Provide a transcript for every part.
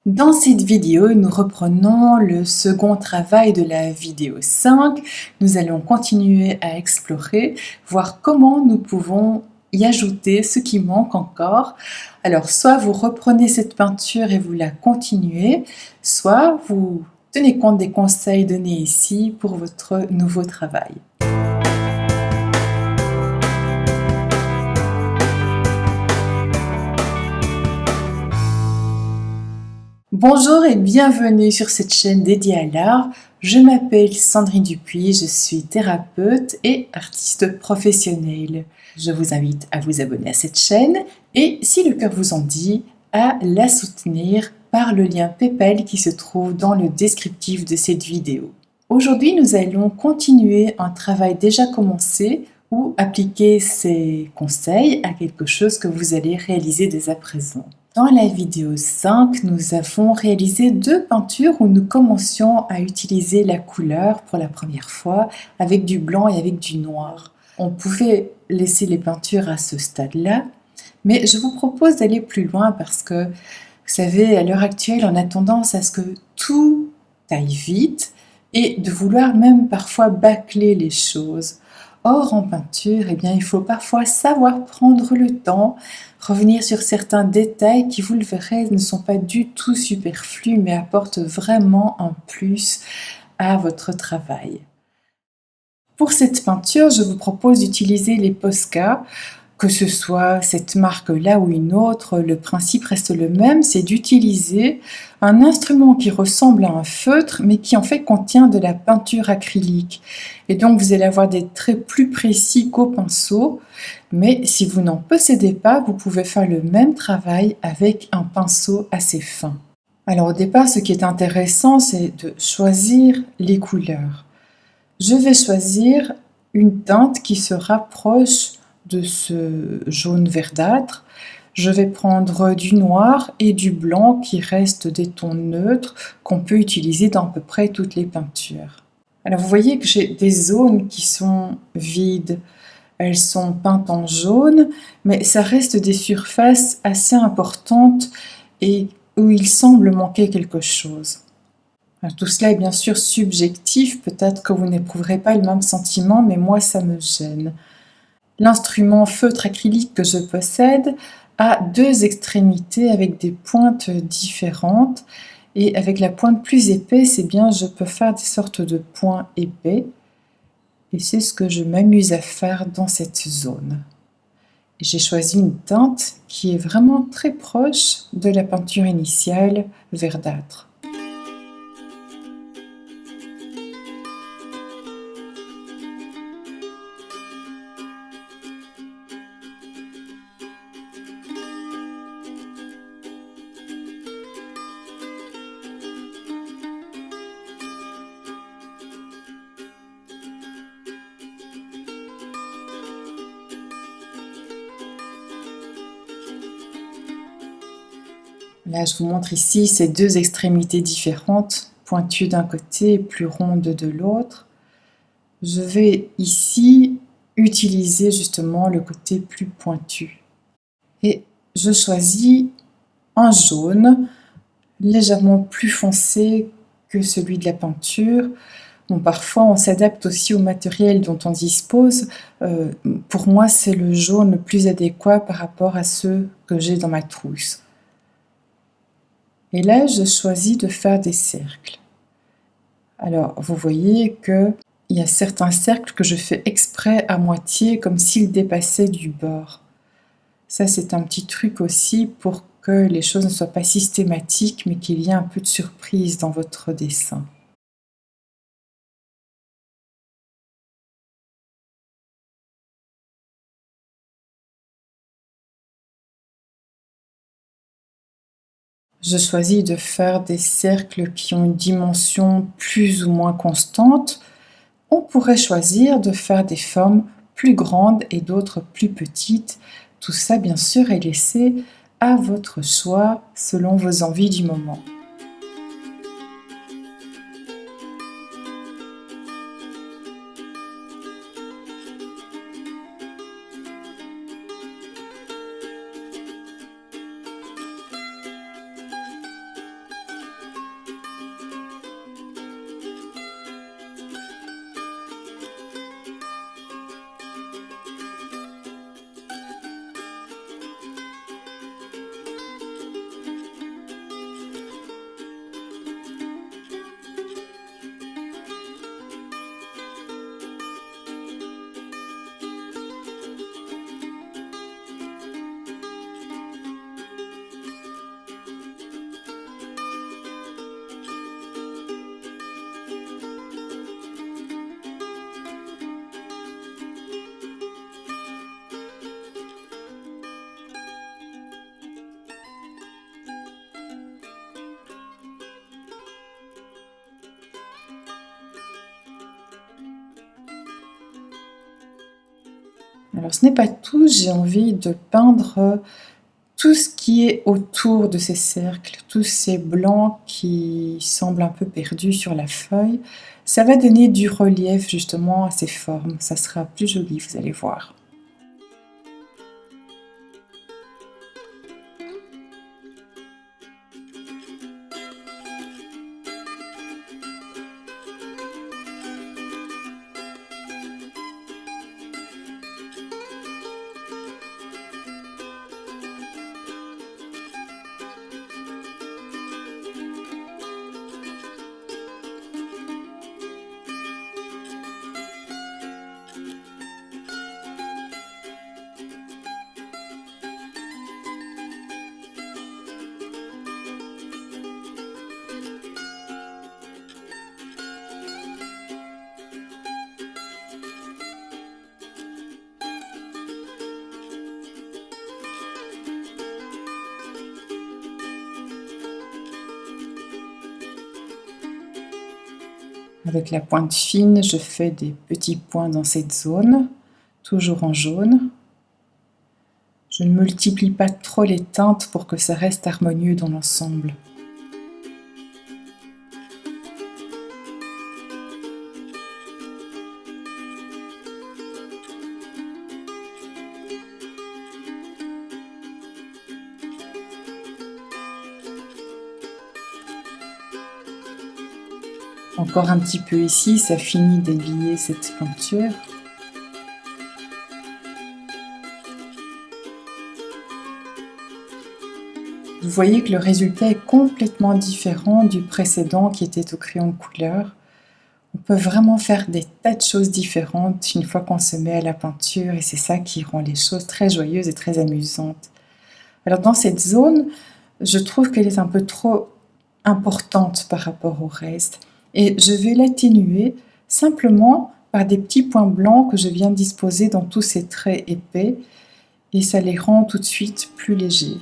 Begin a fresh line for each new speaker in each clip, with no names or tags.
Dans cette vidéo, nous reprenons le second travail de la vidéo 5. Nous allons continuer à explorer, voir comment nous pouvons y ajouter ce qui manque encore. Alors, soit vous reprenez cette peinture et vous la continuez, soit vous tenez compte des conseils donnés ici pour votre nouveau travail. Bonjour et bienvenue sur cette chaîne dédiée à l'art. Je m'appelle Sandrine Dupuis, je suis thérapeute et artiste professionnelle. Je vous invite à vous abonner à cette chaîne et, si le cœur vous en dit, à la soutenir par le lien PayPal qui se trouve dans le descriptif de cette vidéo. Aujourd'hui, nous allons continuer un travail déjà commencé ou appliquer ces conseils à quelque chose que vous allez réaliser dès à présent. Dans la vidéo 5, nous avons réalisé deux peintures où nous commencions à utiliser la couleur pour la première fois avec du blanc et avec du noir. On pouvait laisser les peintures à ce stade-là, mais je vous propose d'aller plus loin parce que, vous savez, à l'heure actuelle, on a tendance à ce que tout aille vite et de vouloir même parfois bâcler les choses. Or, en peinture, eh bien, il faut parfois savoir prendre le temps, revenir sur certains détails qui, vous le verrez, ne sont pas du tout superflus, mais apportent vraiment un plus à votre travail. Pour cette peinture, je vous propose d'utiliser les Posca. Que ce soit cette marque-là ou une autre, le principe reste le même, c'est d'utiliser un instrument qui ressemble à un feutre, mais qui en fait contient de la peinture acrylique. Et donc vous allez avoir des traits plus précis qu'au pinceau, mais si vous n'en possédez pas, vous pouvez faire le même travail avec un pinceau assez fin. Alors au départ, ce qui est intéressant, c'est de choisir les couleurs. Je vais choisir une teinte qui se rapproche de ce jaune verdâtre. Je vais prendre du noir et du blanc qui restent des tons neutres qu'on peut utiliser dans à peu près toutes les peintures. Alors vous voyez que j'ai des zones qui sont vides. Elles sont peintes en jaune, mais ça reste des surfaces assez importantes et où il semble manquer quelque chose. Alors, tout cela est bien sûr subjectif, peut-être que vous n'éprouverez pas le même sentiment, mais moi ça me gêne. L'instrument feutre acrylique que je possède a deux extrémités avec des pointes différentes, et avec la pointe plus épaisse, eh bien, je peux faire des sortes de points épais, et c'est ce que je m'amuse à faire dans cette zone. J'ai choisi une teinte qui est vraiment très proche de la peinture initiale verdâtre. Là, je vous montre ici ces deux extrémités différentes, pointues d'un côté et plus rondes de l'autre. Je vais ici utiliser justement le côté plus pointu. Et je choisis un jaune légèrement plus foncé que celui de la peinture. Bon, parfois, on s'adapte aussi au matériel dont on dispose. Pour moi, c'est le jaune le plus adéquat par rapport à ceux que j'ai dans ma trousse. Et là, je choisis de faire des cercles. Alors, vous voyez qu'il y a certains cercles que je fais exprès à moitié, comme s'ils dépassaient du bord. Ça, c'est un petit truc aussi pour que les choses ne soient pas systématiques, mais qu'il y ait un peu de surprise dans votre dessin. Je choisis de faire des cercles qui ont une dimension plus ou moins constante. On pourrait choisir de faire des formes plus grandes et d'autres plus petites. Tout ça, bien sûr, est laissé à votre choix selon vos envies du moment. Alors ce n'est pas tout, j'ai envie de peindre tout ce qui est autour de ces cercles, tous ces blancs qui semblent un peu perdus sur la feuille. Ça va donner du relief justement à ces formes, ça sera plus joli, vous allez voir. Avec la pointe fine, je fais des petits points dans cette zone, toujours en jaune. Je ne multiplie pas trop les teintes pour que ça reste harmonieux dans l'ensemble. Encore un petit peu ici, ça finit d'habiller cette peinture. Vous voyez que le résultat est complètement différent du précédent qui était au crayon de couleur. On peut vraiment faire des tas de choses différentes une fois qu'on se met à la peinture et c'est ça qui rend les choses très joyeuses et très amusantes. Alors dans cette zone, je trouve qu'elle est un peu trop importante par rapport au reste. Et je vais l'atténuer simplement par des petits points blancs que je viens disposer dans tous ces traits épais et ça les rend tout de suite plus légers.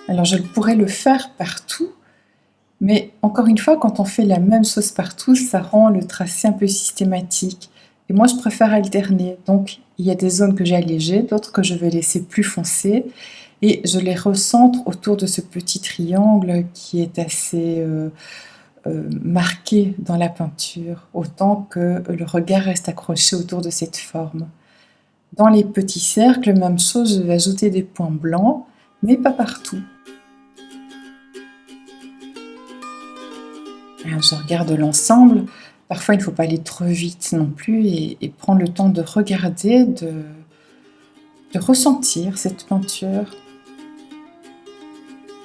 Alors je pourrais le faire partout, mais encore une fois, quand on fait la même chose partout, ça rend le tracé un peu systématique. Et moi, je préfère alterner. Donc, il y a des zones que j'ai allégées, d'autres que je vais laisser plus foncées. Et je les recentre autour de ce petit triangle qui est assez marqué dans la peinture, autant que le regard reste accroché autour de cette forme. Dans les petits cercles, même chose, je vais ajouter des points blancs, mais pas partout. Alors, je regarde l'ensemble. Parfois, il ne faut pas aller trop vite non plus et prendre le temps de regarder, de ressentir cette peinture.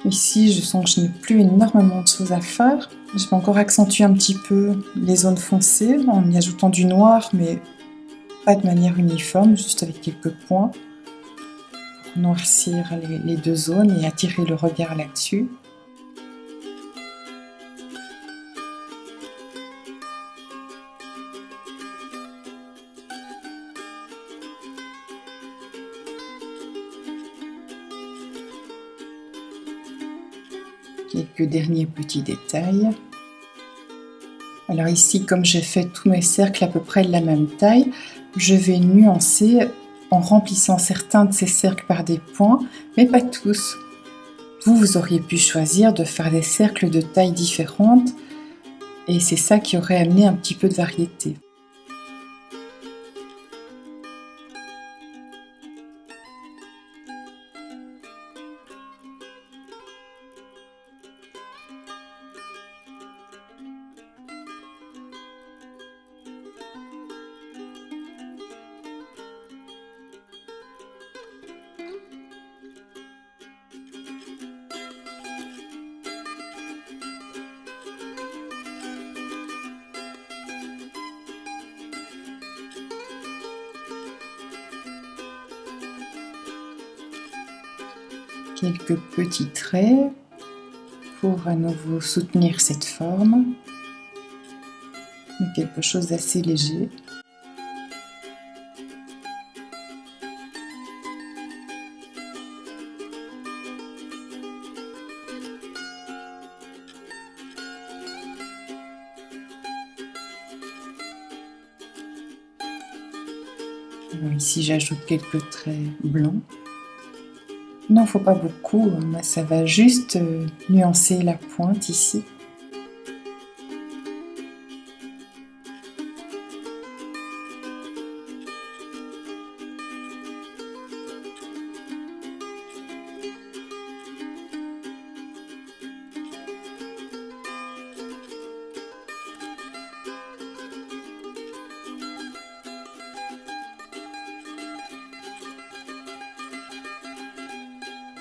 Ici, je sens que je n'ai plus énormément de choses à faire. Je vais encore accentuer un petit peu les zones foncées en y ajoutant du noir, mais pas de manière uniforme, juste avec quelques points. Pour noircir les deux zones et attirer le regard là-dessus. Quelques derniers petits détails. Alors ici, comme j'ai fait tous mes cercles à peu près de la même taille, je vais nuancer en remplissant certains de ces cercles par des points, mais pas tous. Vous auriez pu choisir de faire des cercles de tailles différentes, et c'est ça qui aurait amené un petit peu de variété. quelques petits traits pour à nouveau soutenir cette forme, mais quelque chose d'assez léger. Alors ici, j'ajoute quelques traits blancs. Il n'en faut pas beaucoup, ça va juste nuancer la pointe ici.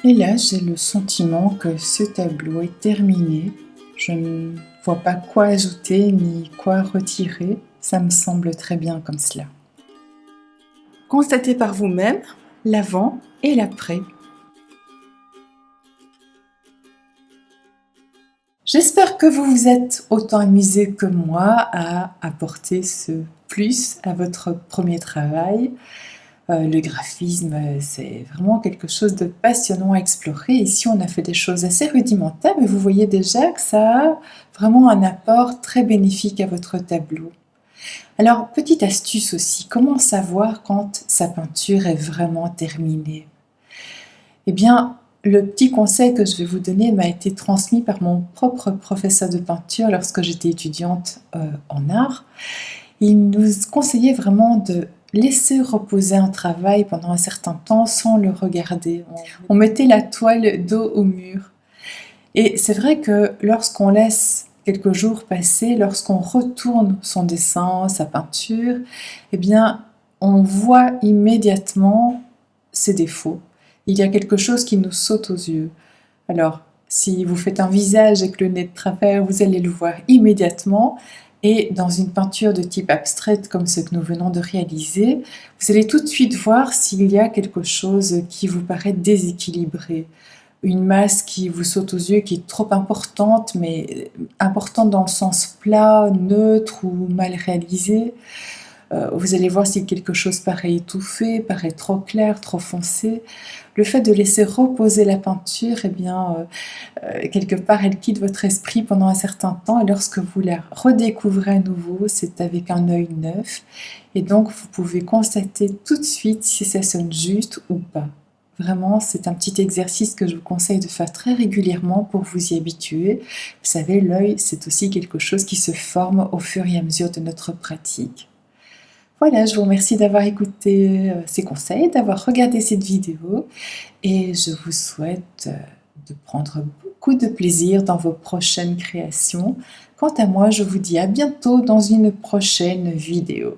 Et là, j'ai le sentiment que ce tableau est terminé. Je ne vois pas quoi ajouter ni quoi retirer. Ça me semble très bien comme cela. Constatez par vous-même l'avant et l'après. J'espère que vous vous êtes autant amusé que moi à apporter ce plus à votre premier travail. Le graphisme, c'est vraiment quelque chose de passionnant à explorer. Ici, on a fait des choses assez rudimentaires, mais vous voyez déjà que ça a vraiment un apport très bénéfique à votre tableau. Alors, petite astuce aussi, comment savoir quand sa peinture est vraiment terminée? Eh bien, le petit conseil que je vais vous donner m'a été transmis par mon propre professeur de peinture lorsque j'étais étudiante en art. Il nous conseillait vraiment de laisser reposer un travail pendant un certain temps sans le regarder. On mettait la toile dos au mur. Et c'est vrai que lorsqu'on laisse quelques jours passer, lorsqu'on retourne son dessin, sa peinture, eh bien, on voit immédiatement ses défauts. Il y a quelque chose qui nous saute aux yeux. Alors, si vous faites un visage avec le nez de travers, vous allez le voir immédiatement. Et dans une peinture de type abstraite comme ce que nous venons de réaliser, vous allez tout de suite voir s'il y a quelque chose qui vous paraît déséquilibré. Une masse qui vous saute aux yeux, qui est trop importante, mais importante dans le sens plat, neutre ou mal réalisé. Vous allez voir si quelque chose paraît étouffé, paraît trop clair, trop foncé. Le fait de laisser reposer la peinture, eh bien, quelque part, elle quitte votre esprit pendant un certain temps, et lorsque vous la redécouvrez à nouveau, c'est avec un œil neuf, et donc vous pouvez constater tout de suite si ça sonne juste ou pas. Vraiment, c'est un petit exercice que je vous conseille de faire très régulièrement pour vous y habituer. Vous savez, l'œil, c'est aussi quelque chose qui se forme au fur et à mesure de notre pratique. Voilà, je vous remercie d'avoir écouté ces conseils, d'avoir regardé cette vidéo, et je vous souhaite de prendre beaucoup de plaisir dans vos prochaines créations. Quant à moi, je vous dis à bientôt dans une prochaine vidéo.